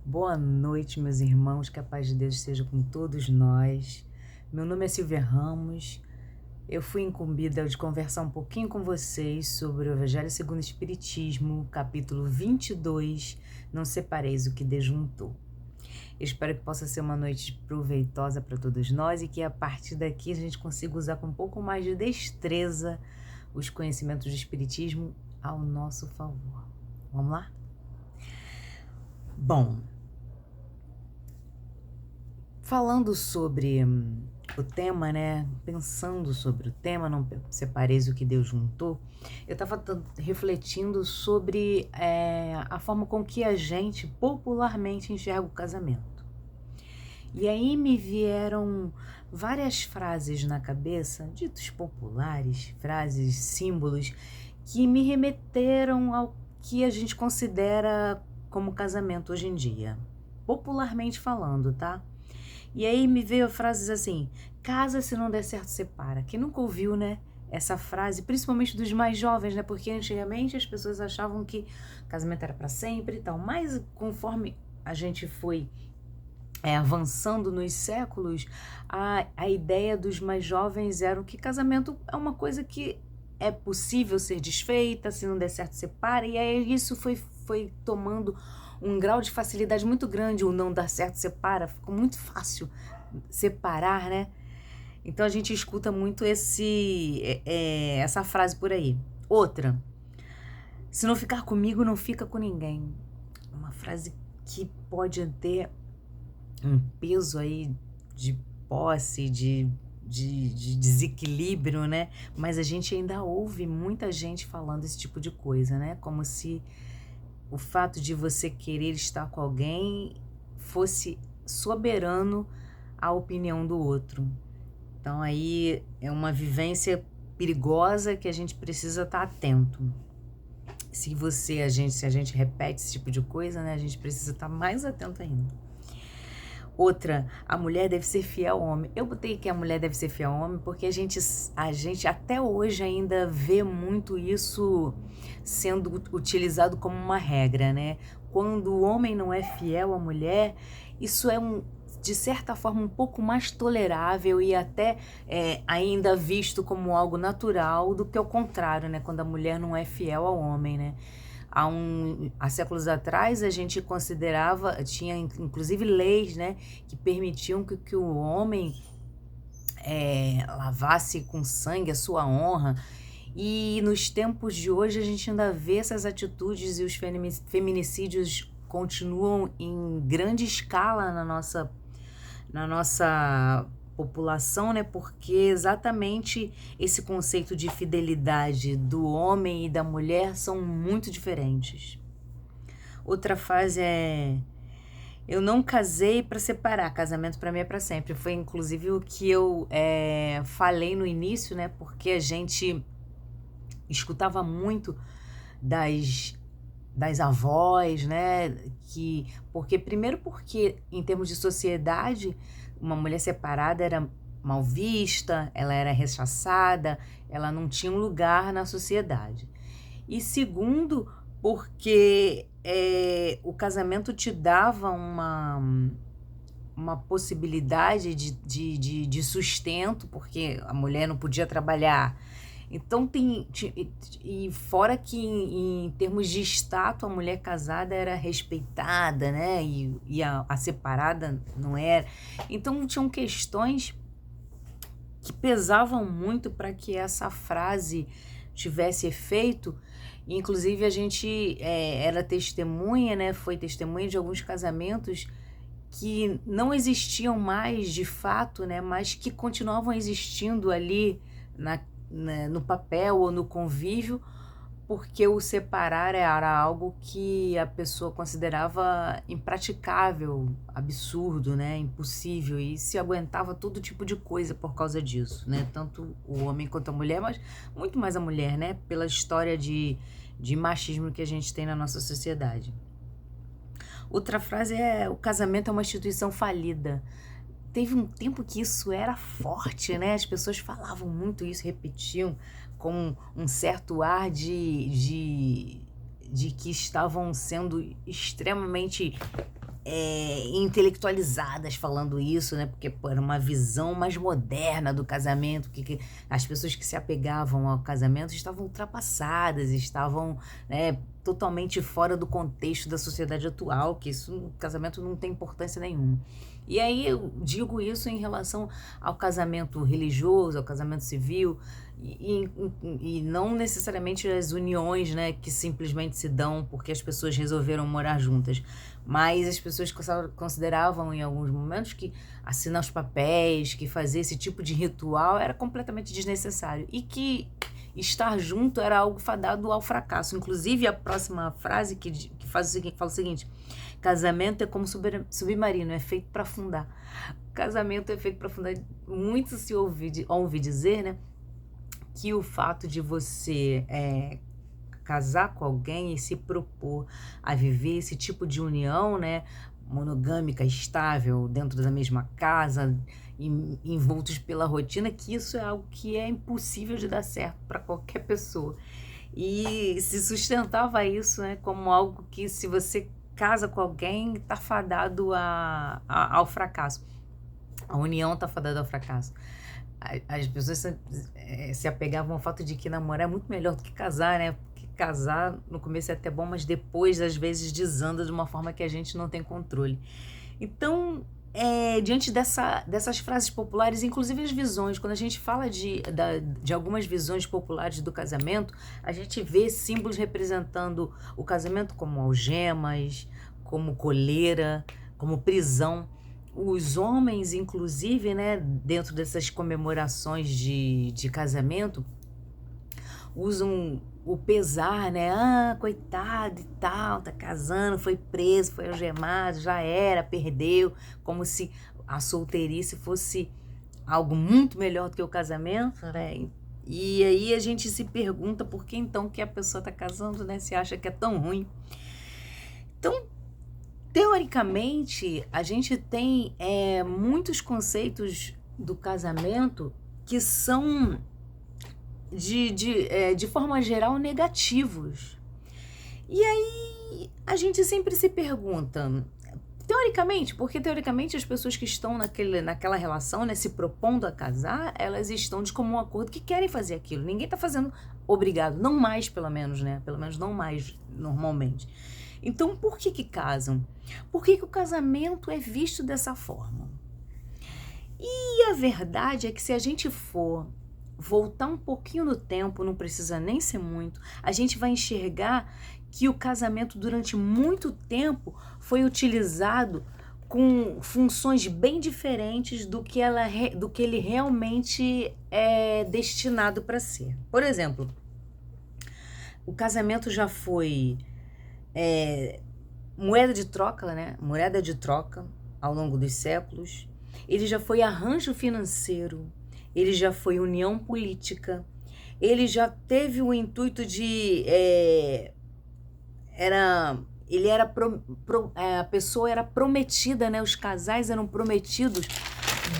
Boa noite, meus irmãos, que a paz de Deus esteja com todos nós. Meu nome é Silvia Ramos. Eu fui incumbida de conversar um pouquinho com vocês sobre o Evangelho segundo o Espiritismo, capítulo 22, Não separeis o que Deus juntou. Eu espero que possa ser uma noite proveitosa para todos nós e que a partir daqui a gente consiga usar com um pouco mais de destreza os conhecimentos do Espiritismo ao nosso favor. Vamos lá? Bom, falando sobre o tema, né? Pensando sobre o tema, não separeis o que Deus juntou, eu estava refletindo sobre a forma com que a gente popularmente enxerga o casamento. E aí me vieram várias frases na cabeça, ditos populares, frases, símbolos, que me remeteram ao que a gente considera como casamento hoje em dia. Popularmente falando, tá? E aí me veio frases assim: casa, se não der certo, separa. Quem nunca ouviu, né? Essa frase, principalmente dos mais jovens, né? Porque antigamente as pessoas achavam que casamento era para sempre e tal. Mas conforme a gente foi avançando nos séculos, a ideia dos mais jovens era que casamento é uma coisa que é possível ser desfeita, se não der certo, separa. E aí isso foi tomando um grau de facilidade muito grande. O não dar certo, separa. Ficou muito fácil separar, né? Então a gente escuta muito essa frase por aí. Outra: se não ficar comigo, não fica com ninguém. Uma frase que pode ter um peso aí de posse, de desequilíbrio, né? Mas a gente ainda ouve muita gente falando esse tipo de coisa, né? Como se o fato de você querer estar com alguém fosse soberano à opinião do outro. Então aí é uma vivência perigosa que a gente precisa estar atento. Se a gente repete esse tipo de coisa, né? A gente precisa estar mais atento ainda. Outra: a mulher deve ser fiel ao homem. Eu botei que a mulher deve ser fiel ao homem porque a gente até hoje ainda vê muito isso sendo utilizado como uma regra, né? Quando o homem não é fiel à mulher, isso é de certa forma um pouco mais tolerável e até ainda visto como algo natural do que o contrário, né? Quando a mulher não é fiel ao homem, né? Há séculos atrás a gente considerava, tinha inclusive leis, né, que permitiam que o homem lavasse com sangue a sua honra. E nos tempos de hoje a gente ainda vê essas atitudes e os feminicídios continuam em grande escala na nossa população, né? Porque exatamente esse conceito de fidelidade do homem e da mulher são muito diferentes. Outra frase é: eu não casei para separar, casamento para mim é para sempre. Foi inclusive o que eu falei no início, né? Porque a gente escutava muito das avós, né? Porque em termos de sociedade, uma mulher separada era mal vista, ela era rechaçada, ela não tinha um lugar na sociedade. E segundo, porque o casamento te dava uma possibilidade de sustento, porque a mulher não podia trabalhar. Então e fora que em termos de status a mulher casada era respeitada, né? E a separada não era. Então tinham questões que pesavam muito para que essa frase tivesse efeito. Inclusive a gente era testemunha, né? Foi testemunha de alguns casamentos que não existiam mais de fato, né? Mas que continuavam existindo ali no papel ou no convívio, porque o separar era algo que a pessoa considerava impraticável, absurdo, né? Impossível, e se aguentava todo tipo de coisa por causa disso, né? Tanto o homem quanto a mulher, mas muito mais a mulher, né? Pela história de machismo que a gente tem na nossa sociedade. Outra frase é: o casamento é uma instituição falida. Teve um tempo que isso era forte, né? As pessoas falavam muito isso, repetiam com um certo ar de que estavam sendo extremamente intelectualizadas falando isso, né? Porque pô, era uma visão mais moderna do casamento, que as pessoas que se apegavam ao casamento estavam ultrapassadas, estavam, né, totalmente fora do contexto da sociedade atual, que isso, o casamento não tem importância nenhuma. E aí eu digo isso em relação ao casamento religioso, ao casamento civil, e não necessariamente as uniões, né, que simplesmente se dão porque as pessoas resolveram morar juntas, mas as pessoas consideravam em alguns momentos que assinar os papéis, que fazer esse tipo de ritual era completamente desnecessário e que estar junto era algo fadado ao fracasso. Inclusive, a próxima frase que fala o seguinte: casamento é como submarino, é feito para afundar. Casamento é feito para afundar. Muito se ouve dizer, né, que o fato de você casar com alguém e se propor a viver esse tipo de união, né, monogâmica, estável, dentro da mesma casa, envoltos pela rotina, que isso é algo que é impossível de dar certo para qualquer pessoa. E se sustentava isso, né, como algo que, se você casa com alguém, está fadado ao fracasso. A união está fadada ao fracasso. As pessoas se apegavam ao fato de que namorar é muito melhor do que casar, né? Porque casar no começo é até bom, mas depois, às vezes, desanda de uma forma que a gente não tem controle. Então, diante dessas frases populares, inclusive as visões, quando a gente fala de algumas visões populares do casamento, a gente vê símbolos representando o casamento como algemas, como coleira, como prisão. Os homens, inclusive, né, dentro dessas comemorações de casamento, usam o pesar, né? Ah, coitado e tal, tá casando, foi preso, foi algemado, já era, perdeu, como se a solteirice fosse algo muito melhor do que o casamento, né? E aí a gente se pergunta por que então que a pessoa tá casando, né? Se acha que é tão ruim. Então, teoricamente, a gente tem muitos conceitos do casamento que são, de forma geral, negativos. E aí a gente sempre se pergunta, teoricamente, porque teoricamente as pessoas que estão naquela relação, né, se propondo a casar, elas estão de comum acordo que querem fazer aquilo. Ninguém está fazendo obrigado, não mais pelo menos, né? Pelo menos não mais normalmente. Então, por que casam? Por que o casamento é visto dessa forma? E a verdade é que, se a gente for voltar um pouquinho no tempo, não precisa nem ser muito, a gente vai enxergar que o casamento durante muito tempo foi utilizado com funções bem diferentes do que ele realmente é destinado para ser. Por exemplo, o casamento já foi moeda de troca, né? Moeda de troca ao longo dos séculos. Ele já foi arranjo financeiro, ele já foi união política, ele já teve o intuito de a pessoa era prometida, né? Os casais eram prometidos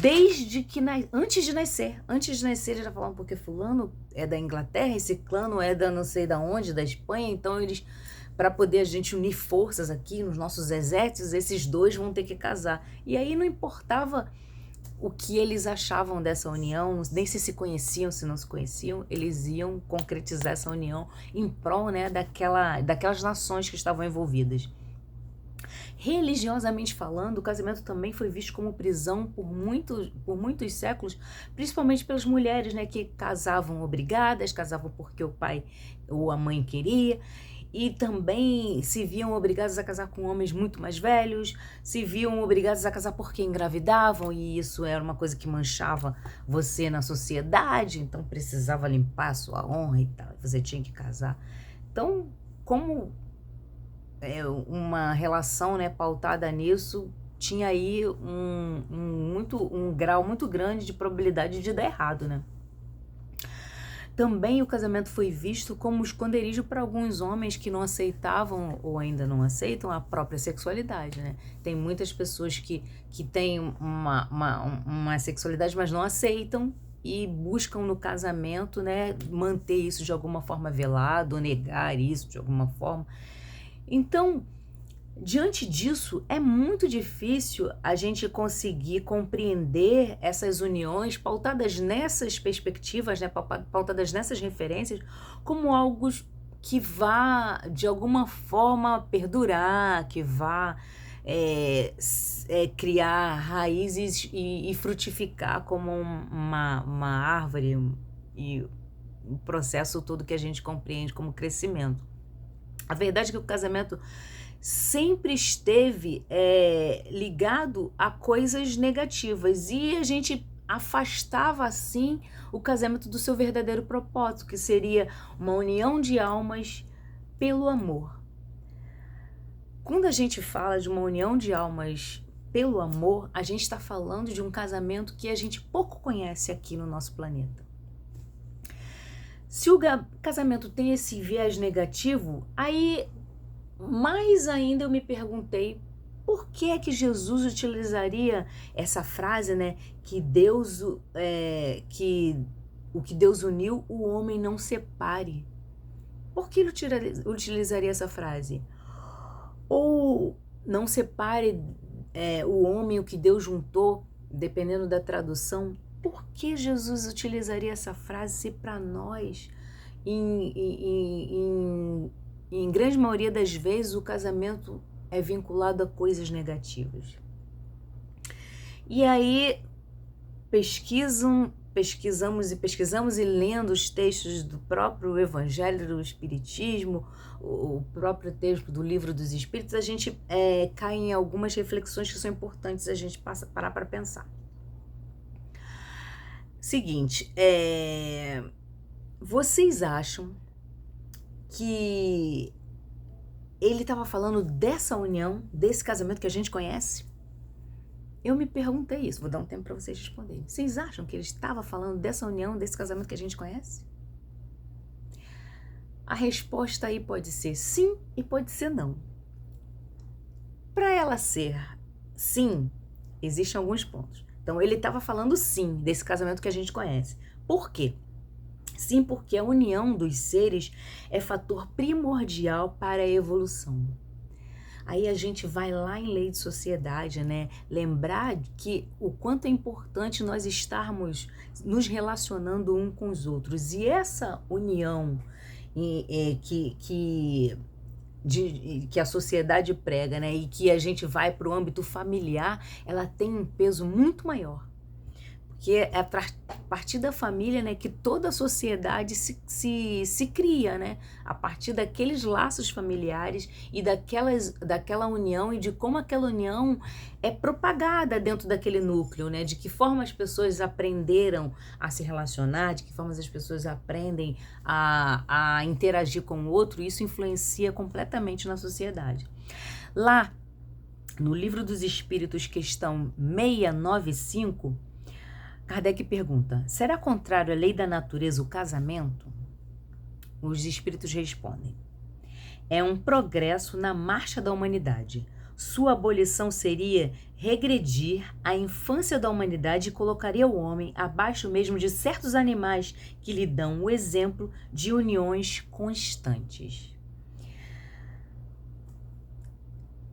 desde que antes de nascer. Antes de nascer, eles já falavam, porque fulano é da Inglaterra, esse ciclano é da não sei da onde, da Espanha, então eles, para poder a gente unir forças aqui nos nossos exércitos, esses dois vão ter que casar. E aí não importava o que eles achavam dessa união, nem se conheciam, se não se conheciam, eles iam concretizar essa união em prol, né, daquelas nações que estavam envolvidas. Religiosamente falando, o casamento também foi visto como prisão por muitos séculos, principalmente pelas mulheres, né, que casavam obrigadas, casavam porque o pai ou a mãe queria, e também se viam obrigadas a casar com homens muito mais velhos, se viam obrigadas a casar porque engravidavam, e isso era uma coisa que manchava você na sociedade, então precisava limpar a sua honra e tal, você tinha que casar. Então, como uma relação, né, pautada nisso, tinha aí um grau muito grande de probabilidade de dar errado, né? Também o casamento foi visto como esconderijo para alguns homens que não aceitavam ou ainda não aceitam a própria sexualidade, né? Tem muitas pessoas que têm uma sexualidade, mas não aceitam e buscam no casamento, né, manter isso de alguma forma velado, ou negar isso de alguma forma. Então, Diante disso, é muito difícil a gente conseguir compreender essas uniões pautadas nessas perspectivas, né, pautadas nessas referências, como algo que vá, de alguma forma, perdurar, que vá criar raízes e frutificar como uma árvore e o processo todo que a gente compreende como crescimento. A verdade é que o casamento sempre esteve ligado a coisas negativas e a gente afastava assim o casamento do seu verdadeiro propósito, que seria uma união de almas pelo amor. Quando a gente fala de uma união de almas pelo amor, a gente está falando de um casamento que a gente pouco conhece aqui no nosso planeta. Se o casamento tem esse viés negativo, aí mais ainda eu me perguntei por que é que Jesus utilizaria essa frase, né? Que o que Deus uniu, o homem não separe. Por que ele utilizaria essa frase? Ou não separe o homem, o que Deus juntou, dependendo da tradução. Por que Jesus utilizaria essa frase se para nós, em grande maioria das vezes, o casamento é vinculado a coisas negativas? E aí pesquisamos e lendo os textos do próprio Evangelho do Espiritismo, o próprio texto do Livro dos Espíritos, a gente cai em algumas reflexões que são importantes a gente parar para pensar. Seguinte, vocês acham que ele estava falando dessa união, desse casamento que a gente conhece? Eu me perguntei isso, vou dar um tempo para vocês responderem. Vocês acham que ele estava falando dessa união, desse casamento que a gente conhece? A resposta aí pode ser sim e pode ser não. Para ela ser sim, existem alguns pontos. Então, ele estava falando sim desse casamento que a gente conhece. Por quê? Sim, porque a união dos seres é fator primordial para a evolução. Aí a gente vai lá em Lei de Sociedade, né? Lembrar que o quanto é importante nós estarmos nos relacionando um com os outros. E essa união que a sociedade prega, né? E que a gente vai para o âmbito familiar, ela tem um peso muito maior. Porque é a partir da família, né, que toda a sociedade se cria, né? A partir daqueles laços familiares e daquela união e de como aquela união é propagada dentro daquele núcleo, né? De que forma as pessoas aprenderam a se relacionar, de que forma as pessoas aprendem a interagir com o outro, isso influencia completamente na sociedade. Lá, no Livro dos Espíritos, questão 695, Kardec pergunta: será contrário à lei da natureza o casamento? Os espíritos respondem: é um progresso na marcha da humanidade. Sua abolição seria regredir à infância da humanidade e colocaria o homem abaixo mesmo de certos animais que lhe dão o exemplo de uniões constantes.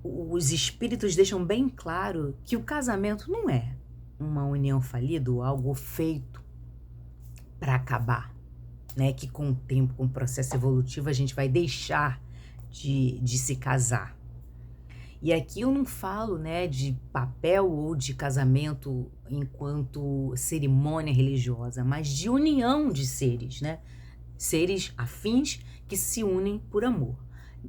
Os espíritos deixam bem claro que o casamento não é uma união falida ou algo feito para acabar, né? Que com o tempo, com o processo evolutivo, a gente vai deixar de se casar. E aqui eu não falo, né, de papel ou de casamento enquanto cerimônia religiosa, mas de união de seres, né? Seres afins que se unem por amor.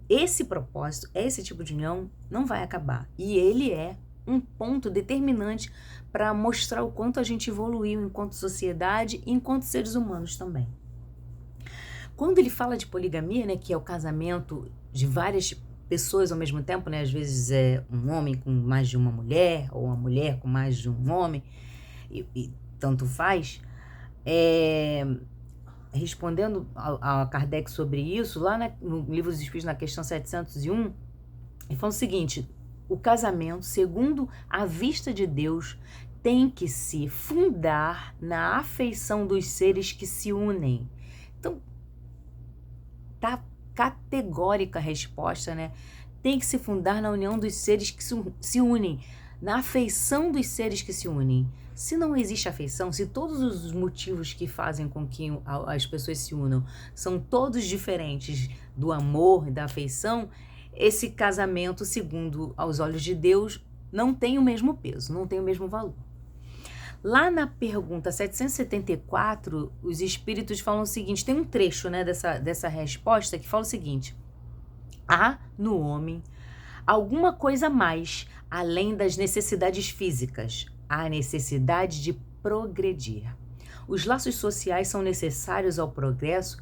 Esse propósito, esse tipo de união não vai acabar. E ele é um ponto determinante para mostrar o quanto a gente evoluiu enquanto sociedade e enquanto seres humanos também. Quando ele fala de poligamia, né, que é o casamento de várias pessoas ao mesmo tempo, né, às vezes é um homem com mais de uma mulher, ou uma mulher com mais de um homem, e tanto faz, respondendo a Kardec sobre isso, lá no Livro dos Espíritos, na questão 701, ele fala o seguinte: o casamento, segundo a vista de Deus, tem que se fundar na afeição dos seres que se unem. Então, tá categórica a resposta, né? tem que se fundar na união dos seres que se unem, na afeição dos seres que se unem. Se não existe afeição, se todos os motivos que fazem com que as pessoas se unam são todos diferentes do amor e da afeição, esse casamento, segundo aos olhos de Deus, não tem o mesmo peso, não tem o mesmo valor. Lá na pergunta 774, os espíritos falam o seguinte, tem um trecho, né, dessa resposta que fala o seguinte: há no homem alguma coisa mais além das necessidades físicas, a necessidade de progredir. Os laços sociais são necessários ao progresso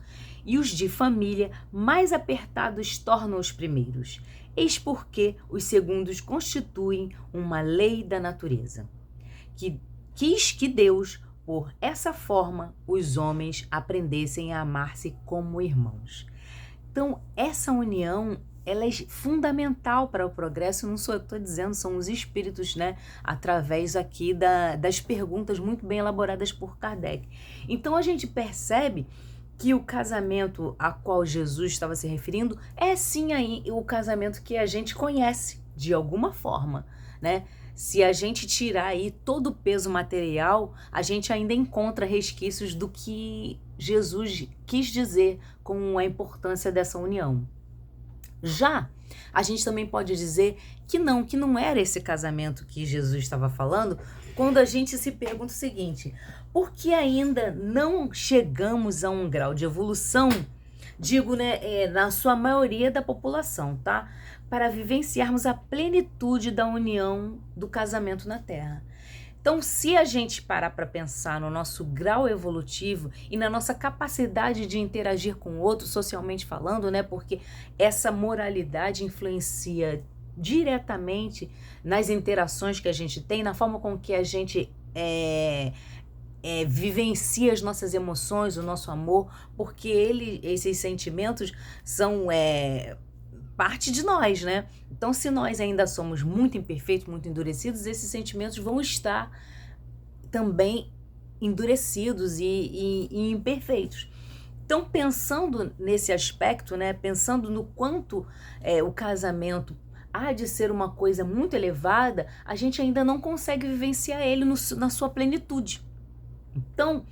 e os de família mais apertados tornam os primeiros. Eis porque os segundos constituem uma lei da natureza, que quis que Deus, por essa forma, os homens aprendessem a amar-se como irmãos. Então, essa união, ela é fundamental para o progresso, não sou eu que estou dizendo, são os espíritos, né? Através aqui das perguntas muito bem elaboradas por Kardec. Então, a gente percebe que o casamento a qual Jesus estava se referindo é sim aí o casamento que a gente conhece, de alguma forma, né? Se a gente tirar aí todo o peso material, a gente ainda encontra resquícios do que Jesus quis dizer com a importância dessa união. Já a gente também pode dizer que não era esse casamento que Jesus estava falando, quando a gente se pergunta o seguinte: por que ainda não chegamos a um grau de evolução, digo, né, na sua maioria da população, tá? Para vivenciarmos a plenitude da união do casamento na Terra. Então, se a gente parar para pensar no nosso grau evolutivo e na nossa capacidade de interagir com o outro, socialmente falando, né? Porque essa moralidade influencia diretamente nas interações que a gente tem, na forma com que a gente vivencia as nossas emoções, o nosso amor, porque esses sentimentos são parte de nós, né? Então, se nós ainda somos muito imperfeitos, muito endurecidos, esses sentimentos vão estar também endurecidos e imperfeitos. Então, pensando nesse aspecto, né? Pensando no quanto o casamento há de ser uma coisa muito elevada, a gente ainda não consegue vivenciar ele na sua plenitude. Então,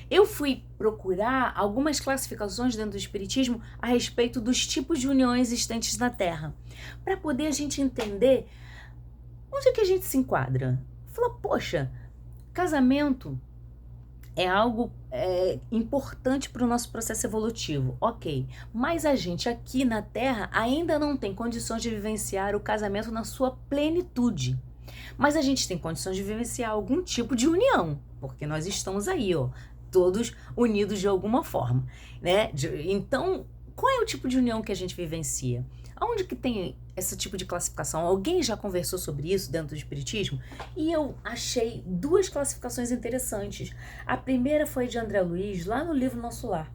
eu fui procurar algumas classificações dentro do Espiritismo a respeito dos tipos de união existentes na Terra, para poder a gente entender onde é que a gente se enquadra. Fala, poxa, casamento é algo importante para o nosso processo evolutivo, ok, mas a gente aqui na Terra ainda não tem condições de vivenciar o casamento na sua plenitude. Mas a gente tem condições de vivenciar algum tipo de união, porque nós estamos aí, ó, todos unidos de alguma forma, né? Então, qual é o tipo de união que a gente vivencia? Aonde que tem esse tipo de classificação? Alguém já conversou sobre isso dentro do Espiritismo? E eu achei duas classificações interessantes. A primeira foi de André Luiz, lá no livro Nosso Lar.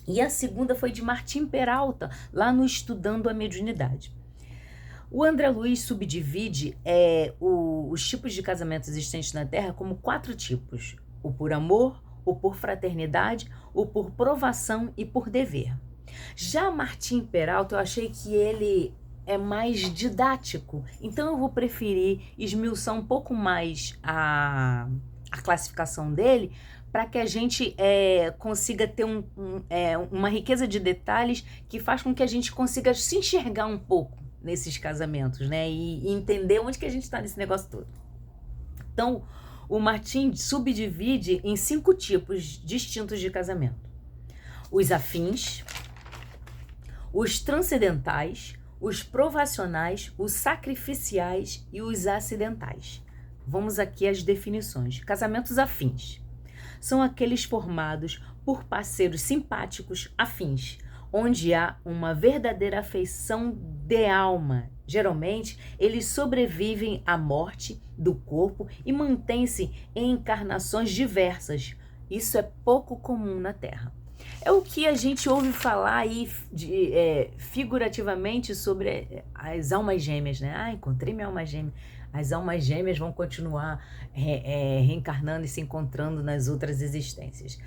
E a segunda foi de Martim Peralta, lá no Estudando a Mediunidade. O André Luiz subdivide os tipos de casamento existentes na Terra como 4 tipos: o por amor, o por fraternidade, o por provação e por dever. Já Martim Peralta, eu achei que ele é mais didático, então eu vou preferir esmiuçar um pouco mais a classificação dele, para que a gente consiga ter uma riqueza de detalhes que faz com que a gente consiga se enxergar um pouco nesses casamentos, né? E entender onde que a gente está nesse negócio todo. Então, o Martim subdivide em 5 tipos distintos de casamento: os afins, os transcendentais, os provacionais, os sacrificiais e os acidentais. Vamos aqui às definições. Casamentos afins são aqueles formados por parceiros simpáticos afins, onde há uma verdadeira afeição de alma. Geralmente, eles sobrevivem à morte do corpo e mantêm-se em encarnações diversas. Isso é pouco comum na Terra. É o que a gente ouve falar aí figurativamente sobre as almas gêmeas, né? Ah, encontrei minha alma gêmea. As almas gêmeas vão continuar reencarnando e se encontrando nas outras existências.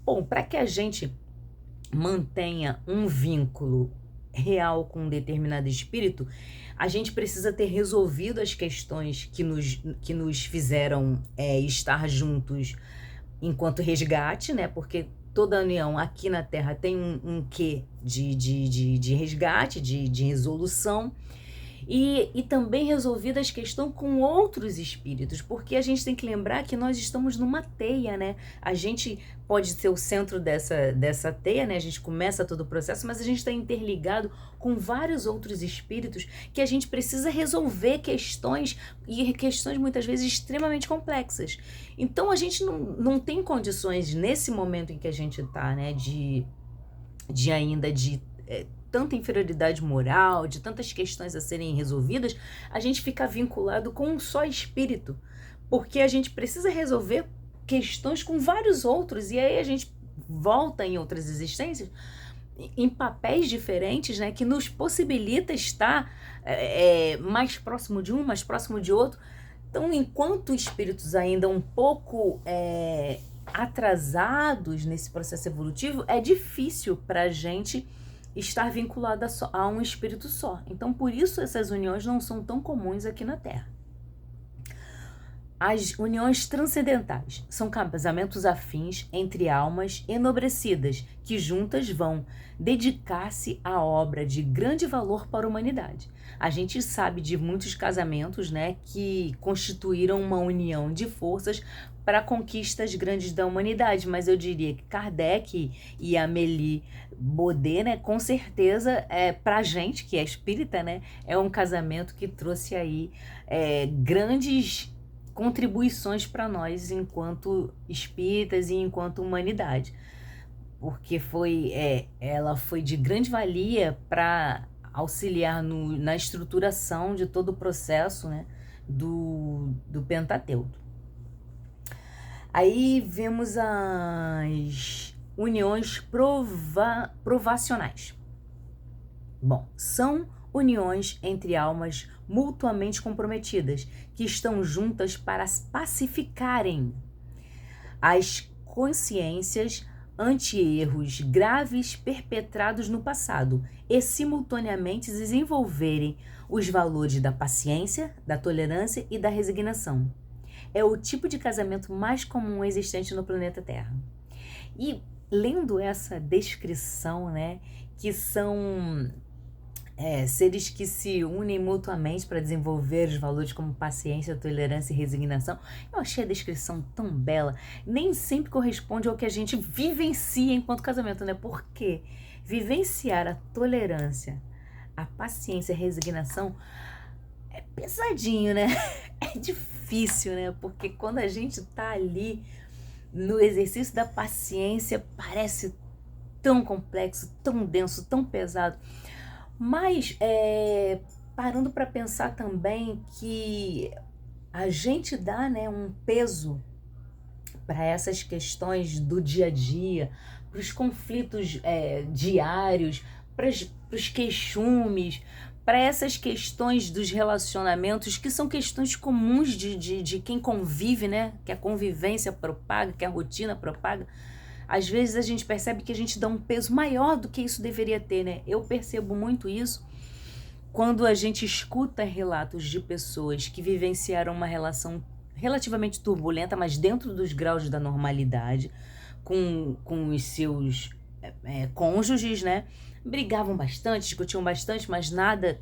Bom, para que a gente mantenha um vínculo real com um determinado espírito, a gente precisa ter resolvido as questões que nos fizeram estar juntos enquanto resgate, né? Porque toda união aqui na Terra tem um quê de resgate, de resolução. E também resolvidas as questões com outros espíritos, porque a gente tem que lembrar que nós estamos numa teia, né? A gente pode ser o centro dessa teia, né? A gente começa todo o processo, mas a gente está interligado com vários outros espíritos que a gente precisa resolver questões, e questões muitas vezes extremamente complexas. Então a gente não tem condições, nesse momento em que a gente está, né? De tanta inferioridade moral, de tantas questões a serem resolvidas, a gente fica vinculado com um só espírito, porque a gente precisa resolver questões com vários outros, e aí a gente volta em outras existências em papéis diferentes, né, que nos possibilita estar mais próximo de um, mais próximo de outro. Então, enquanto espíritos ainda um pouco atrasados nesse processo evolutivo, é difícil para a gente estar vinculada a um espírito só. Então, por isso essas uniões não são tão comuns aqui na Terra. As uniões transcendentais são casamentos afins entre almas enobrecidas que juntas vão dedicar-se à obra de grande valor para a humanidade. A gente sabe de muitos casamentos, né, que constituíram uma união de forças para conquistas grandes da humanidade, mas eu diria que Kardec e Amélie Baudet, né, com certeza, para a gente que é espírita, né, é um casamento que trouxe aí grandes contribuições para nós enquanto espíritas e enquanto humanidade, porque ela foi de grande valia para auxiliar na estruturação de todo o processo, né, do Pentateuco. Aí vemos as uniões provacionais. Bom, são uniões entre almas mutuamente comprometidas, que estão juntas para pacificarem as consciências ante erros graves perpetrados no passado e simultaneamente desenvolverem os valores da paciência, da tolerância e da resignação. É o tipo de casamento mais comum existente no planeta Terra. E lendo essa descrição, né, que são seres que se unem mutuamente para desenvolver os valores como paciência, tolerância e resignação, eu achei a descrição tão bela. Nem sempre corresponde ao que a gente vivencia enquanto casamento, né? Porque vivenciar a tolerância, a paciência e a resignação é pesadinho, né? É difícil, né? Porque quando a gente tá ali no exercício da paciência, parece tão complexo, tão denso, tão pesado. Mas, parando para pensar também que a gente dá, né, um peso para essas questões do dia a dia, para os conflitos diários, para os queixumes, para essas questões dos relacionamentos, que são questões comuns de quem convive, né? Que a convivência propaga, que a rotina propaga. Às vezes a gente percebe que a gente dá um peso maior do que isso deveria ter, né? Eu percebo muito isso quando a gente escuta relatos de pessoas que vivenciaram uma relação relativamente turbulenta, mas dentro dos graus da normalidade, com os seus cônjuges, né? Brigavam bastante, discutiam bastante, mas nada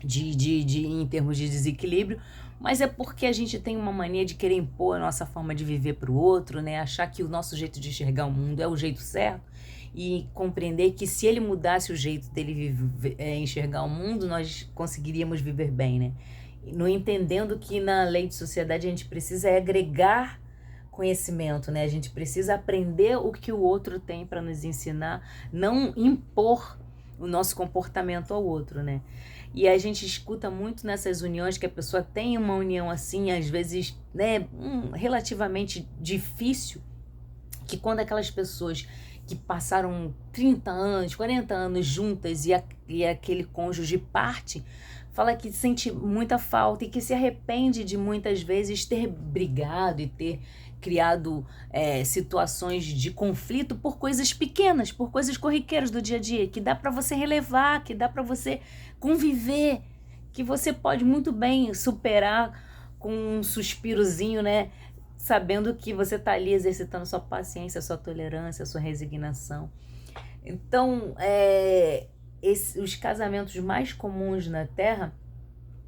em termos de desequilíbrio. Mas é porque a gente tem uma mania de querer impor a nossa forma de viver para o outro, né? Achar que o nosso jeito de enxergar o mundo é o jeito certo e compreender que se ele mudasse o jeito dele enxergar o mundo, nós conseguiríamos viver bem, né? Não entendendo que na lei de sociedade a gente precisa agregar conhecimento, né? A gente precisa aprender o que o outro tem para nos ensinar, não impor o nosso comportamento ao outro, né? E a gente escuta muito nessas uniões que a pessoa tem uma união assim, às vezes, né, relativamente difícil, que quando aquelas pessoas que passaram 30 anos, 40 anos juntas e aquele cônjuge parte, fala que sente muita falta e que se arrepende de muitas vezes ter brigado e ter criado situações de conflito por coisas pequenas, por coisas corriqueiras do dia a dia, que dá para você relevar, que dá para você conviver, que você pode muito bem superar com um suspirozinho, né? Sabendo que você está ali exercitando sua paciência, sua tolerância, sua resignação. Então, os casamentos mais comuns na Terra,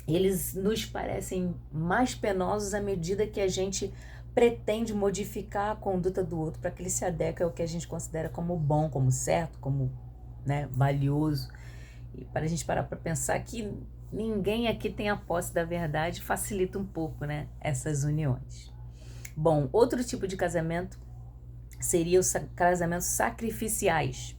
eles nos parecem mais penosos à medida que a gente pretende modificar a conduta do outro para que ele se adeque ao que a gente considera como bom, como certo, como, né, valioso. E para a gente parar para pensar que ninguém aqui tem a posse da verdade, facilita um pouco, né, essas uniões. Bom, outro tipo de casamento seria os casamentos sacrificiais.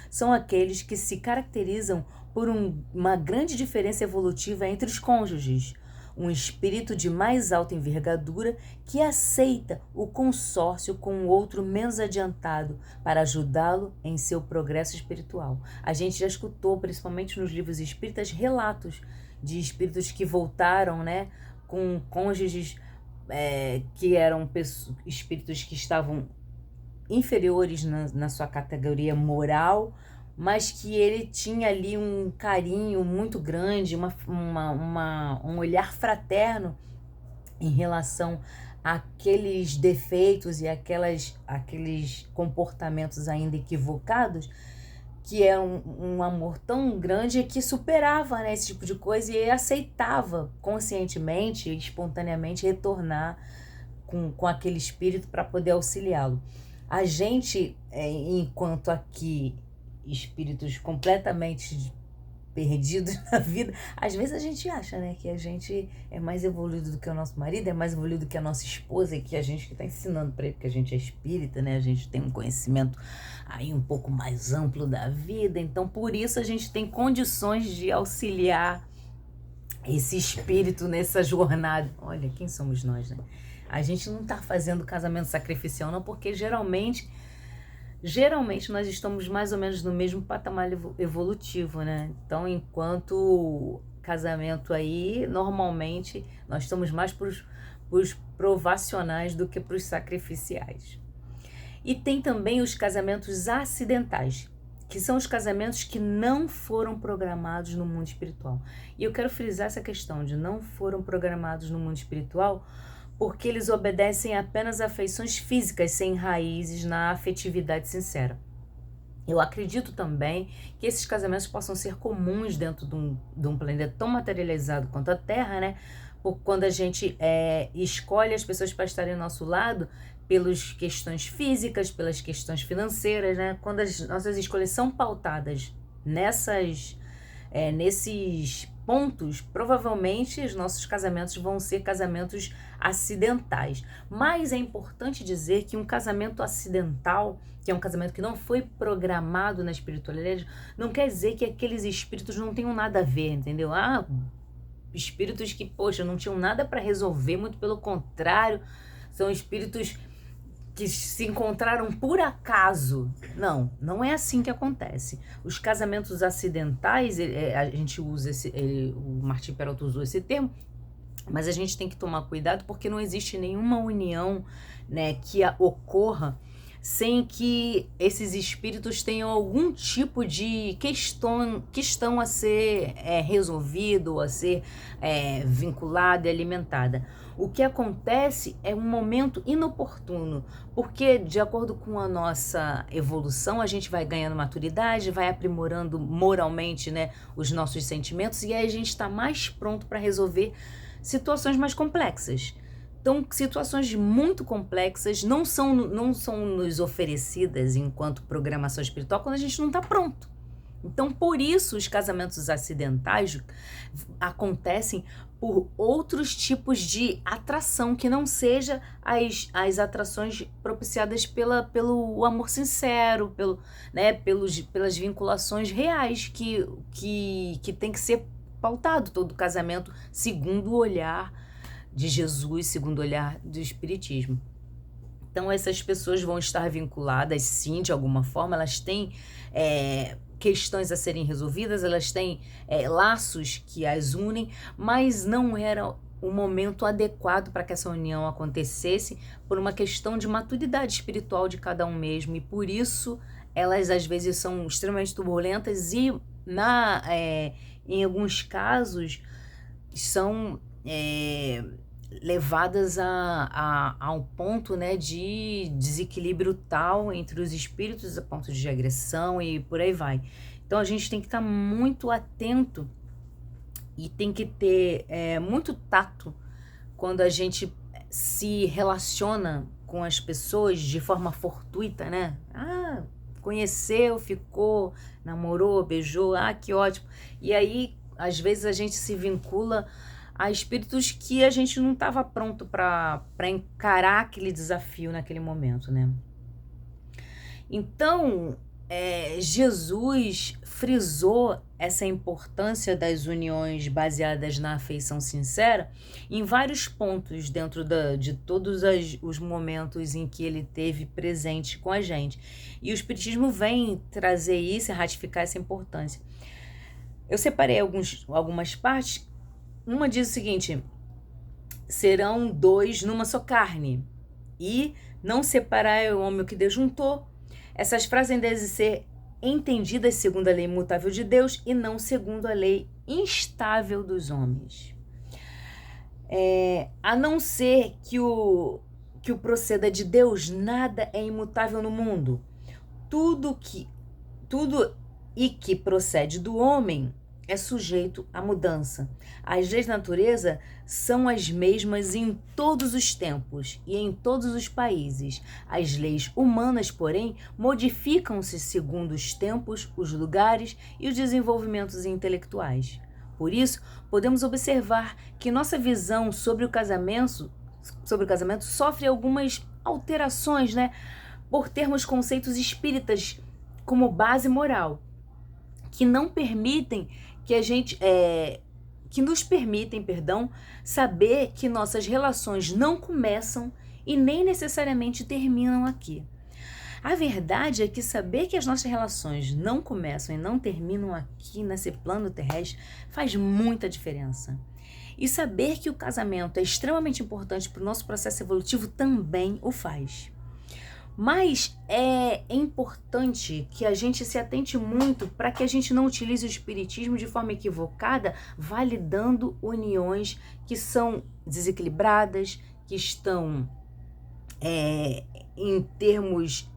São aqueles que se caracterizam por uma grande diferença evolutiva entre os cônjuges, um espírito de mais alta envergadura que aceita o consórcio com um outro menos adiantado para ajudá-lo em seu progresso espiritual. A gente já escutou, principalmente nos livros espíritas, relatos de espíritos que voltaram, né, com cônjuges que eram espíritos que estavam inferiores na sua categoria moral, mas que ele tinha ali um carinho muito grande, um olhar fraterno em relação àqueles defeitos e aqueles comportamentos ainda equivocados, que é um amor tão grande que superava, né, esse tipo de coisa e aceitava conscientemente, espontaneamente retornar com aquele espírito para poder auxiliá-lo. A gente, enquanto aqui espíritos completamente perdidos na vida, às vezes a gente acha, né, que a gente é mais evoluído do que o nosso marido, é mais evoluído do que a nossa esposa, e que a gente que está ensinando para ele que a gente é espírita, né, a gente tem um conhecimento aí um pouco mais amplo da vida, então por isso a gente tem condições de auxiliar esse espírito nessa jornada. Olha, quem somos nós, né? A gente não está fazendo casamento sacrificial não, porque geralmente nós estamos mais ou menos no mesmo patamar evolutivo, né? Então, enquanto casamento aí, normalmente, nós estamos mais para os provacionais do que para os sacrificiais. E tem também os casamentos acidentais, que são os casamentos que não foram programados no mundo espiritual. E eu quero frisar essa questão de não foram programados no mundo espiritual, porque eles obedecem apenas a afeições físicas sem raízes na afetividade sincera. Eu acredito também que esses casamentos possam ser comuns dentro de um planeta tão materializado quanto a Terra, né? Por quando a gente escolhe as pessoas para estarem ao nosso lado pelas questões físicas, pelas questões financeiras, né? Quando as nossas escolhas são pautadas nesses pontos, provavelmente os nossos casamentos vão ser casamentos acidentais. Mas é importante dizer que um casamento acidental, que é um casamento que não foi programado na espiritualidade, não quer dizer que aqueles espíritos não tenham nada a ver, entendeu? Espíritos que, poxa, não tinham nada para resolver, muito pelo contrário, são espíritos que se encontraram por acaso. Não é assim que acontece. Os casamentos acidentais, a gente usa o Martim Peralta usou esse termo, mas a gente tem que tomar cuidado porque não existe nenhuma união, né, que ocorra sem que esses espíritos tenham algum tipo de questão a ser resolvido, a ser vinculada e alimentada. O que acontece é um momento inoportuno, porque de acordo com a nossa evolução, a gente vai ganhando maturidade, vai aprimorando moralmente, né, os nossos sentimentos, e aí a gente está mais pronto para resolver situações mais complexas. Então, situações muito complexas não são nos oferecidas enquanto programação espiritual quando a gente não está pronto. Então, por isso, os casamentos acidentais acontecem por outros tipos de atração, que não seja as atrações propiciadas pelo amor sincero, pelas vinculações reais que tem que ser pautado todo casamento segundo o olhar de Jesus, segundo o olhar do Espiritismo. Então, essas pessoas vão estar vinculadas, sim, de alguma forma, elas têm questões a serem resolvidas, elas têm laços que as unem, mas não era o momento adequado para que essa união acontecesse, por uma questão de maturidade espiritual de cada um mesmo, e por isso elas às vezes são extremamente turbulentas e em alguns casos são levadas a um ponto, né, de desequilíbrio tal entre os espíritos, a ponto de agressão e por aí vai. Então a gente tem que estar muito atento e tem que ter muito tato quando a gente se relaciona com as pessoas de forma fortuita, né? Ah, conheceu, ficou, namorou, beijou, ah, que ótimo. E aí, às vezes, a gente se vincula a espíritos que a gente não estava pronto para encarar aquele desafio naquele momento, né? Então, Jesus frisou essa importância das uniões baseadas na afeição sincera em vários pontos dentro de todos os momentos em que ele teve presente com a gente. E o Espiritismo vem trazer isso e ratificar essa importância. Eu separei algumas partes. Uma diz o seguinte: serão dois numa só carne, e não separar o homem o que Deus juntou. Essas frases devem ser entendidas segundo a lei imutável de Deus e não segundo a lei instável dos homens. A não ser que o proceda de Deus, nada é imutável no mundo. Tudo e que procede do homem é sujeito à mudança. As leis da natureza são as mesmas em todos os tempos e em todos os países. As leis humanas, porém, modificam-se segundo os tempos, os lugares e os desenvolvimentos intelectuais. Por isso, podemos observar que nossa visão sobre o casamento sofre algumas alterações, né, por termos conceitos espíritas como base moral, que não permitem que nos permitem, saber que nossas relações não começam e nem necessariamente terminam aqui. A verdade é que saber que as nossas relações não começam e não terminam aqui nesse plano terrestre faz muita diferença. E saber que o casamento é extremamente importante para o nosso processo evolutivo também o faz. Mas é importante que a gente se atente muito para que a gente não utilize o espiritismo de forma equivocada, validando uniões que são desequilibradas, que estão em termos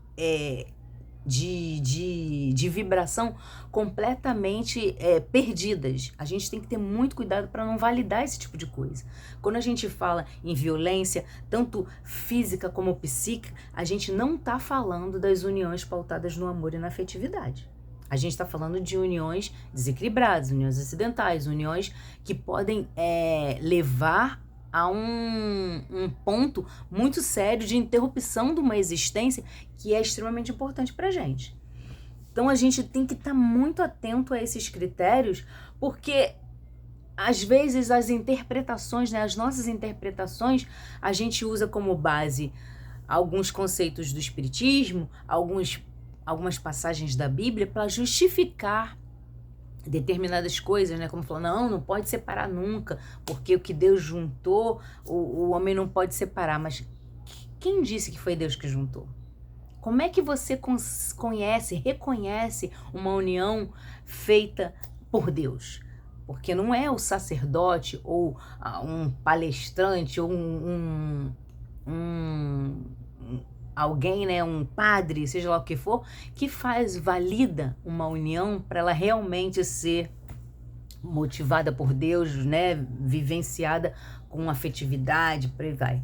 de vibração completamente perdidas. A gente tem que ter muito cuidado para não validar esse tipo de coisa. Quando a gente fala em violência, tanto física como psíquica, a gente não está falando das uniões pautadas no amor e na afetividade. A gente está falando de uniões desequilibradas, uniões acidentais, uniões que podem levar a um ponto muito sério de interrupção de uma existência que é extremamente importante para a gente. Então a gente tem que estar muito atento a esses critérios, porque às vezes as interpretações, né, as nossas interpretações, a gente usa como base alguns conceitos do espiritismo, algumas passagens da Bíblia para justificar determinadas coisas, né? Como falou, não pode separar nunca, porque o que Deus juntou, o homem não pode separar. Mas quem disse que foi Deus que juntou? Como é que você reconhece uma união feita por Deus? Porque não é o sacerdote ou um palestrante ou alguém, né, um padre, seja lá o que for, que valida uma união para ela realmente ser motivada por Deus, né, vivenciada com afetividade, por aí vai.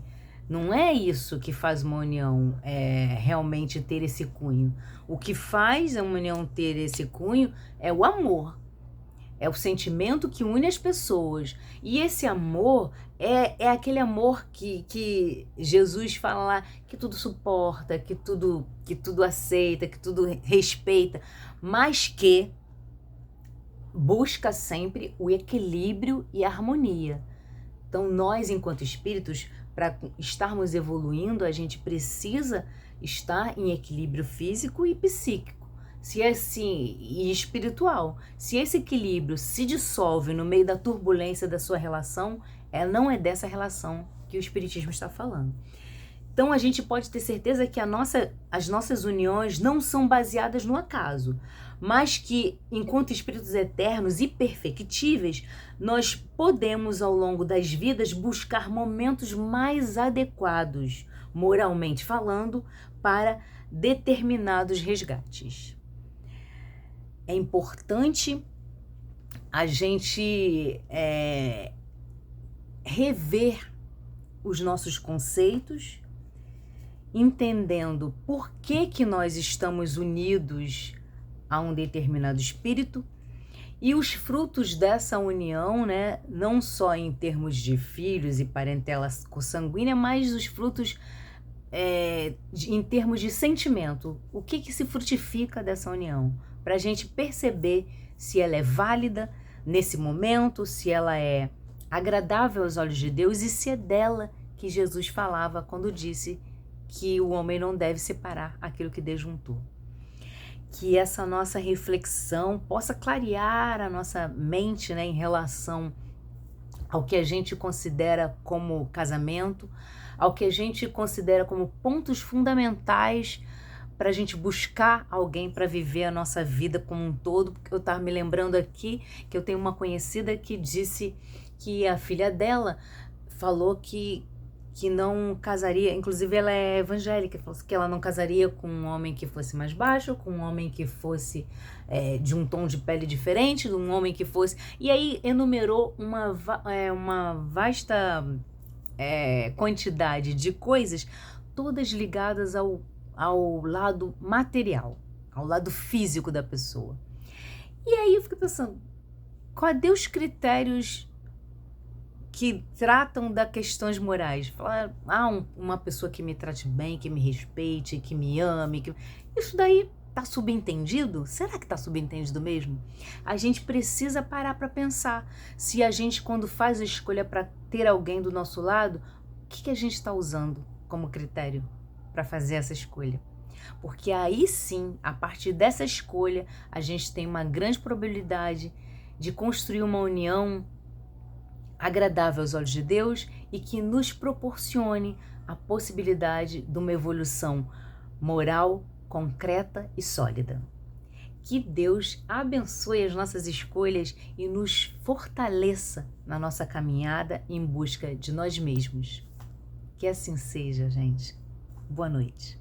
Não é isso que faz uma união realmente ter esse cunho. O que faz a união ter esse cunho é o amor. É o sentimento que une as pessoas. E esse amor é aquele amor que Jesus fala lá, que tudo suporta, que tudo aceita, que tudo respeita, mas que busca sempre o equilíbrio e a harmonia. Então nós, enquanto espíritos, para estarmos evoluindo, a gente precisa estar em equilíbrio físico e psíquico. Se é assim, e espiritual, se esse equilíbrio se dissolve no meio da turbulência da sua relação, Não é dessa relação que o Espiritismo está falando. Então a gente pode ter certeza que as nossas uniões não são baseadas no acaso, mas que, enquanto espíritos eternos e perfectíveis, nós podemos, ao longo das vidas, buscar momentos mais adequados, moralmente falando, para determinados resgates. É importante a gente rever os nossos conceitos, entendendo por que nós estamos unidos a um determinado espírito e os frutos dessa união, né, não só em termos de filhos e parentela consanguínea, mas os frutos em termos de sentimento. O que se frutifica dessa união? Para a gente perceber se ela é válida nesse momento, se ela é agradável aos olhos de Deus e se é dela que Jesus falava quando disse que o homem não deve separar aquilo que Deus juntou. Que essa nossa reflexão possa clarear a nossa mente, né, em relação ao que a gente considera como casamento, ao que a gente considera como pontos fundamentais para a gente buscar alguém para viver a nossa vida como um todo. Porque eu estava me lembrando aqui que eu tenho uma conhecida que disse que a filha dela falou que não casaria, inclusive ela é evangélica, falou que ela não casaria com um homem que fosse mais baixo, com um homem que fosse de um tom de pele diferente, de um homem que fosse... E aí enumerou uma vasta quantidade de coisas, todas ligadas ao lado material, ao lado físico da pessoa. E aí eu fiquei pensando, cadê os critérios que tratam das questões morais? Falar, uma pessoa que me trate bem, que me respeite, que me ame, isso daí tá subentendido? Será que tá subentendido mesmo? A gente precisa parar para pensar se a gente, quando faz a escolha para ter alguém do nosso lado, o que a gente está usando como critério para fazer essa escolha. Porque aí sim, a partir dessa escolha, a gente tem uma grande probabilidade de construir uma união agradável aos olhos de Deus e que nos proporcione a possibilidade de uma evolução moral, concreta e sólida. Que Deus abençoe as nossas escolhas e nos fortaleça na nossa caminhada em busca de nós mesmos. Que assim seja, gente. Boa noite.